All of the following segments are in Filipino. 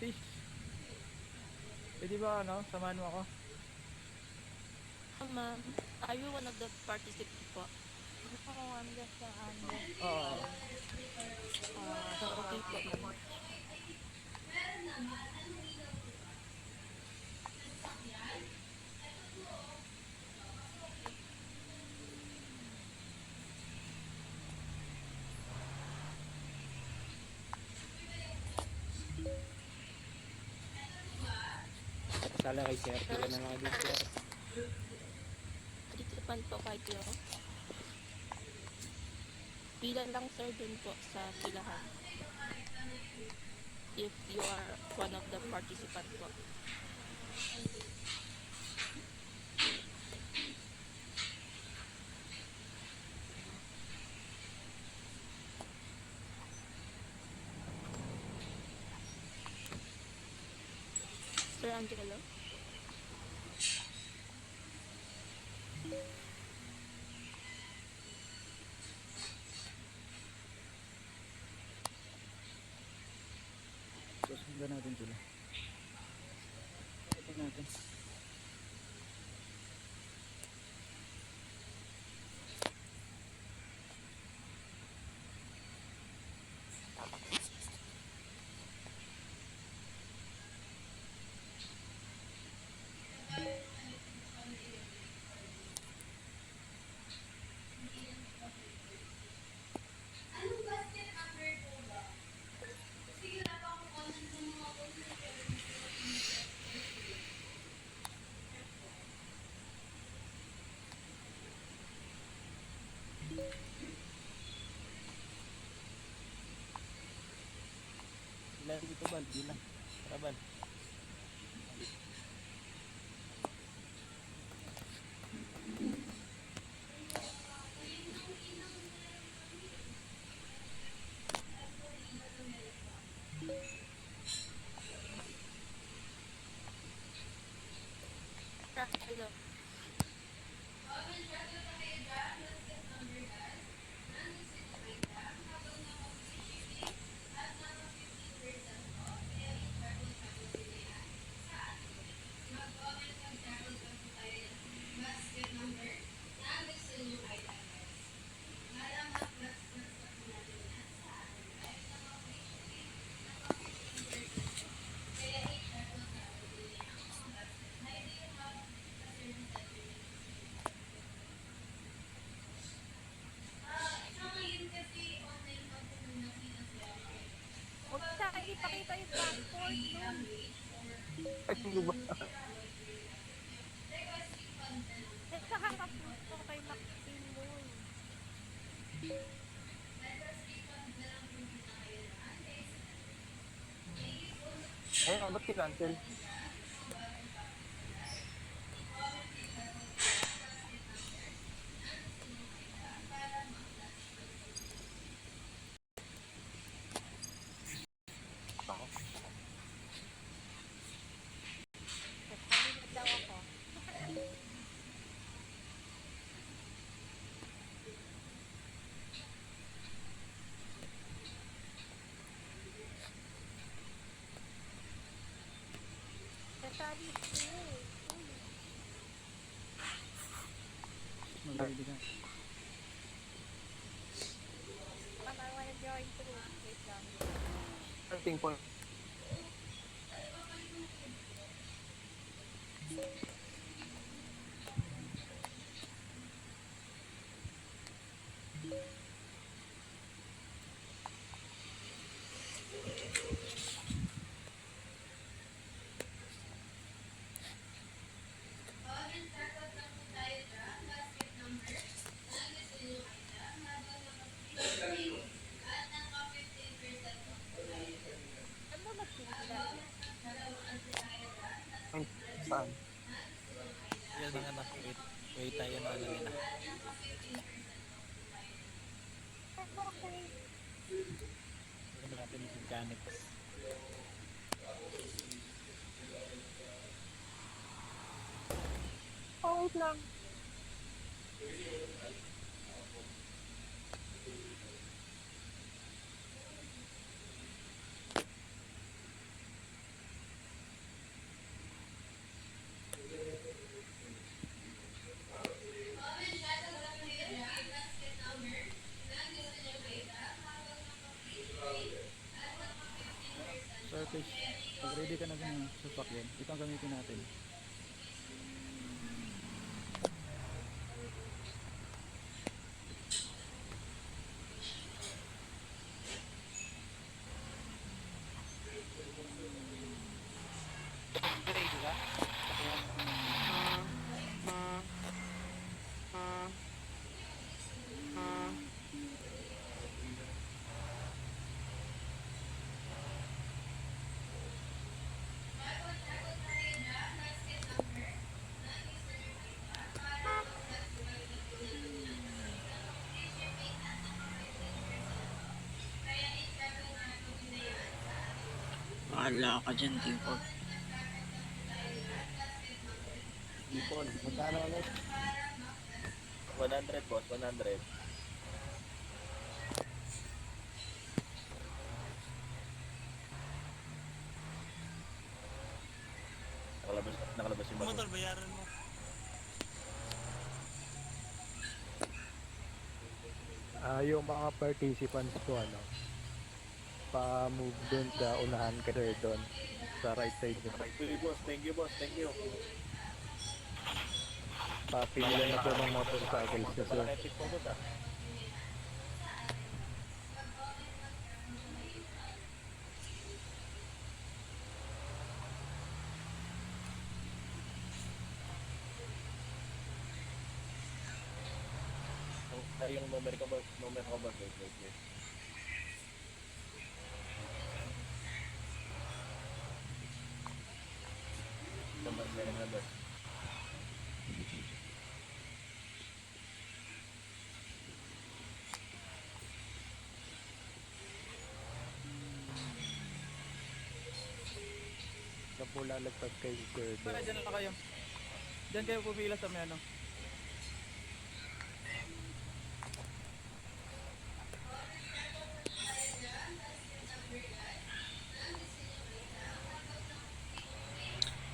Fish. Pwede ba samahan mo ako? Ma'am, are you one of the participants po? Oo, andyan sa ano. Oo. Okay po, ma'am. Sala kay sir. Pila na lang dito sir. Participant po kayo. Pila lang sir dun po sa pilahan. If you are one of the participants po. Sir Angelo? Susundan natin sila. Ito natin. Ilan dito bal? Ilan? Tara bal. Sir Angelo? Huwag sa akin ipakita yung passport nun. Ano ba? Eh, saka kapuso kay Maxine nun. Ayun, ba't ki-cancel? Nagpalinag daw ako. Nasali ko. Mag-ready ka. I wanna join too. Wait lang. Starting point. Ano magpila? Saan? Yan mga anak, wait tayo na ano nila. Okay. Ano natin yung mechanics. Oh, wait lang. stage. Pag ready ka na sa sasakyan, ito ang gamitin natin. Ready ka? Wala ka dyan, Tipod. Ipon, magkano ulit? 100 boss, 100. Nakalabas yung bago. Motor, bayaran mo. Yung mga participants ko, pa-move dun sa unahan ka sir doon, sa right side nyo. Thank you boss, thank you. Pa-pila na po ng motorcycles ka sir. Epic po boss ah. Yung numero ko boss, wait, wait, wait. Meron na boss. Na po lalagpas kay sir Para doon. dyan na kayo. Dyan kayo pumila sa may ano.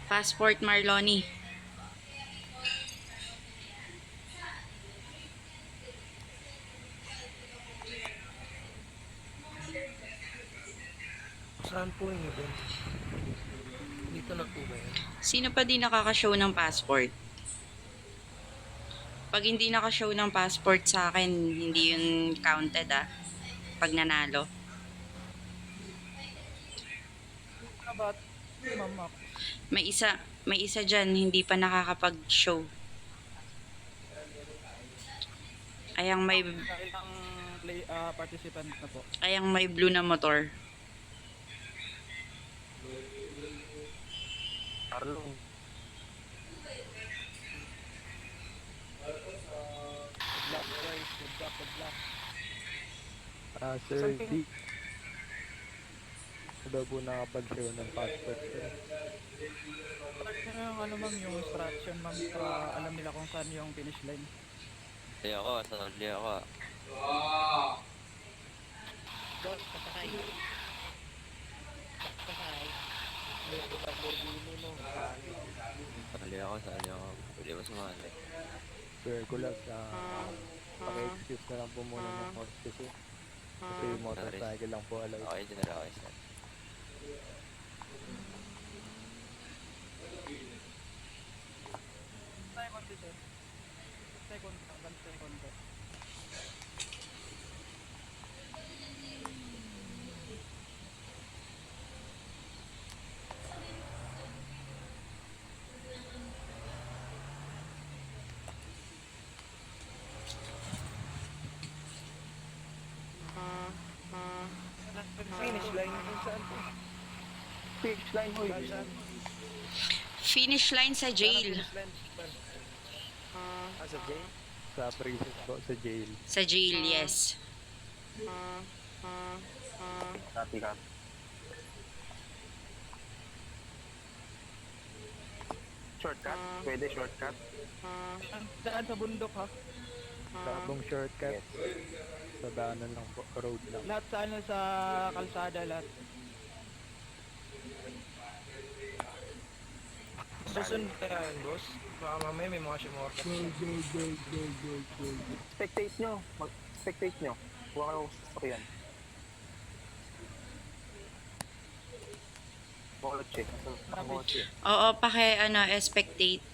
Passport Marloni. Saan po yung event? Dito na po ba yan? Sino pa di nakaka-show ng passport? Pag hindi naka-show ng passport sa akin, hindi yun counted pag nanalo. Ano ba? Ma'am Mac. May isa dyan, hindi pa nakakapag-show. Ayang may Ilang participant na po. blue na motor. Arlong. Sir D. Daw po nakapag-show ng passport sir. Yung ano ma'am, yung instruction ma'am, para alam nila kung saan yung finish line. Hindi ako, sasali ako. Boss, pasakay. Pasakay. Sasali ako. Pwede ba sumali? Sir Kulas, paki-excuse na lang po muna ng horse kasi. Kasi yung motorcycle lang po allowed. Okay, dyan na lang sir. Second sir. Second, 1 second po. Finish line kung saan po? Finish line mo Saan? Finish line sa jail. Finish line saan? Sa jail? sa prison po, sa jail. Sa jail, yes. Copy ka. Shortcut? Pwede shortcut? Daan sa bundok ha. Sabong shortcut. Sa daanan lang po, road lang. Lahat sa ano, sa kalsada lahat. Susunod tayo yan, boss. Baka mamaya may mga sumorta. Spectate nyo. Spectate nyo. Huwag kayo sasakyan. Moche. Moche. Oo, spectate.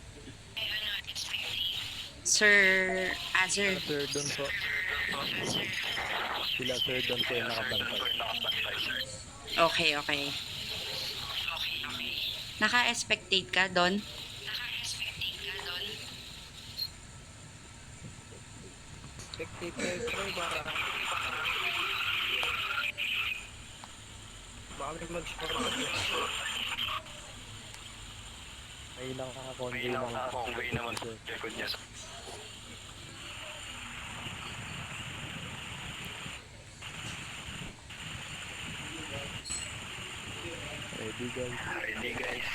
Sir Azur. Sir doon po. Sila sir doon po yung nakabantay. Okay, okay. Naka-spectate ka doon? Spectator try para baka may mag-score. May ilang convoy naman sir. Ready guys.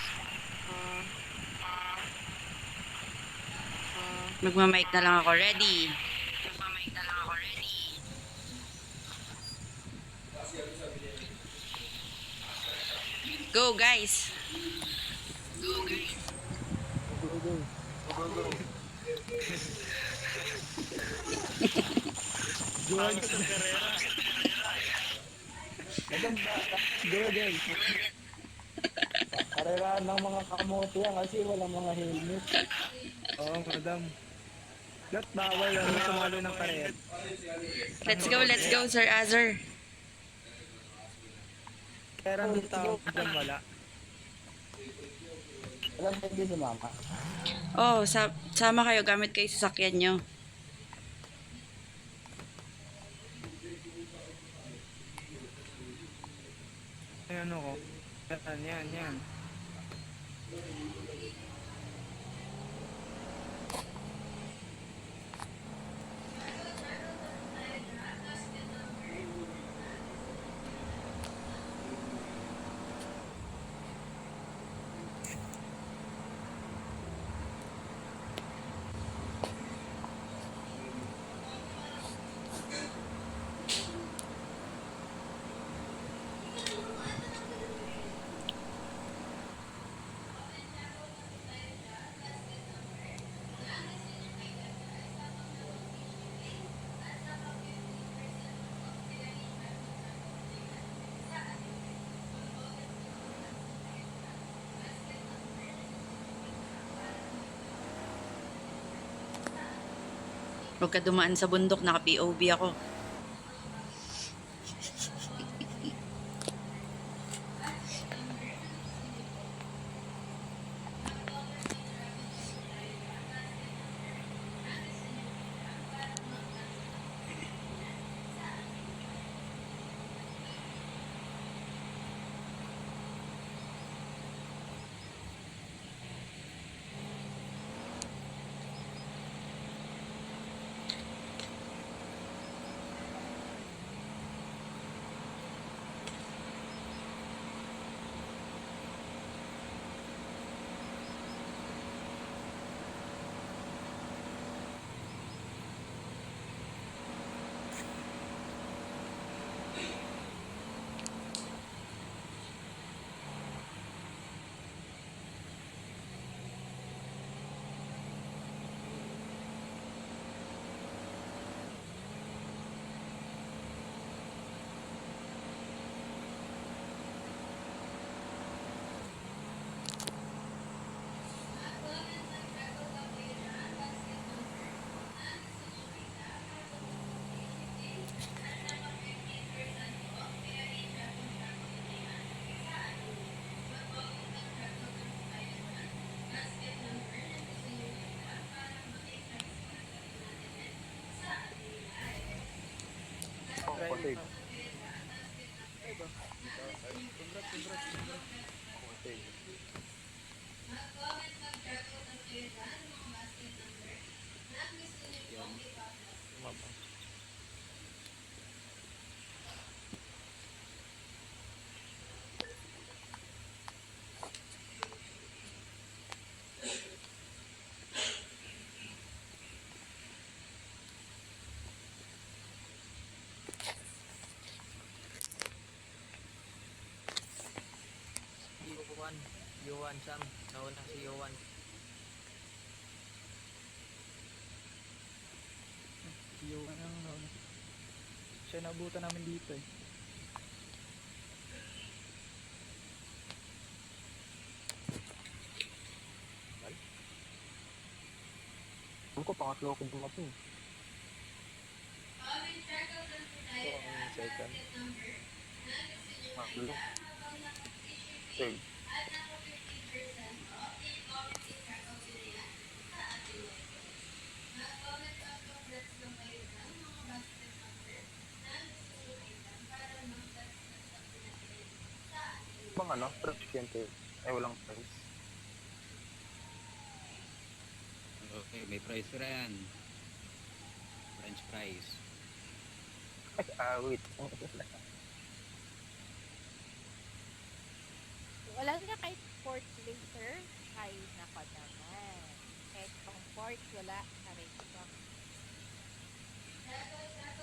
Magmamic na lang ako. Ready? Go, guys! Karera ng mga kamote yan kasi walang mga helmet. Oo, madam. That bawal lang sumalo ng karera. Let's go, Sir Azur. Kaya ng tao dyan wala. Alam mo hindi si mama. Oh, sama kayo. Gamit kayo sa sasakyan nyo. Ay, ano ko? Yan. Huwag ka dumaan sa bundok. Naka-POV ako. Pasig. Yowan Sam. Nauna si Yowan. Yung siya nabutan namin dito eh. ko, pangatlo ako dumating. Ito ang second. Pangatlo. Third. Bang ano? Presidente. Ay, walang price. Okay, may price pa yan. French fries. Wait. Wala na kay pork later. Ay, nako naman. Kahit pang pork, wala. Aray ko.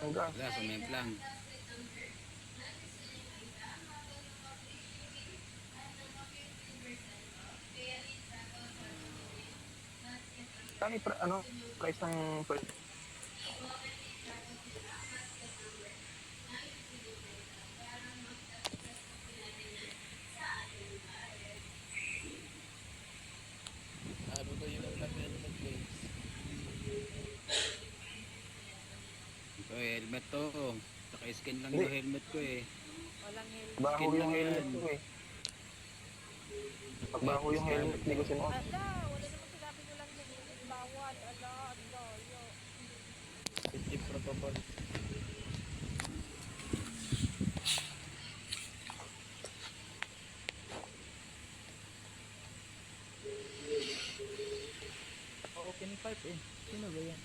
Hanggang. Wala, sumemplang. Ano? Price ng first. Ano to yung nagpapel ng place? Ito, helmet to. Naka-skin lang Hindi. yung helmet ko eh. Walang helmet. Baho Skin yung lang helmet yan. ko eh. Pag baho yung helmet, hindi ko sinuot. Ala, wala naman sinabi ko lang yung helmet. Bawal. Ala, ang layo. Safety protocol. Open pipe eh. Sino ba yan?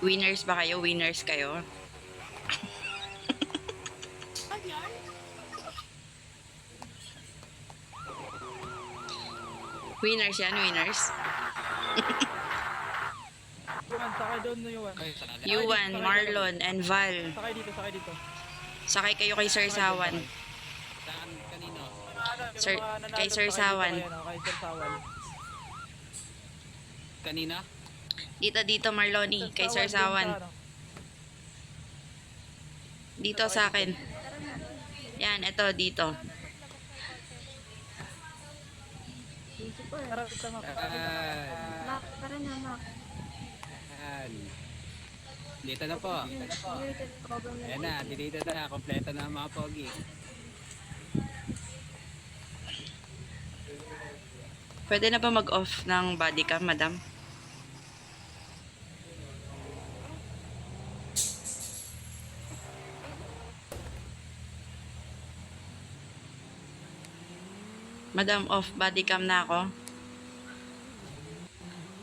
Winners ba kayo? Winners kayo? Ano yan? Winners yan, winners. Yuan, sakay doon no Yuan. Ay, sali. Yuan, Marlon, and Val. Sakay dito, sakay dito. Sakay kayo kay Sir Sawan. Saan kanino? Sir- Yung mga nanalo, kay Sir sakay dito Sawan. kayo, no? Kay Sir Sawan. Kanina? Dito, Marloni, kay Sir Sawan. Dito sa akin. Yan, ito, dito. Tara, kita Mac. Tara na, Mac. Yan. Dito na po. Ayan na, dito na. Kompleto na ang mga pogi. Pwede na ba mag-off ng body cam, madam? Madam, off body cam na ako.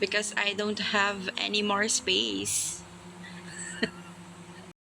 Because I don't have any more space.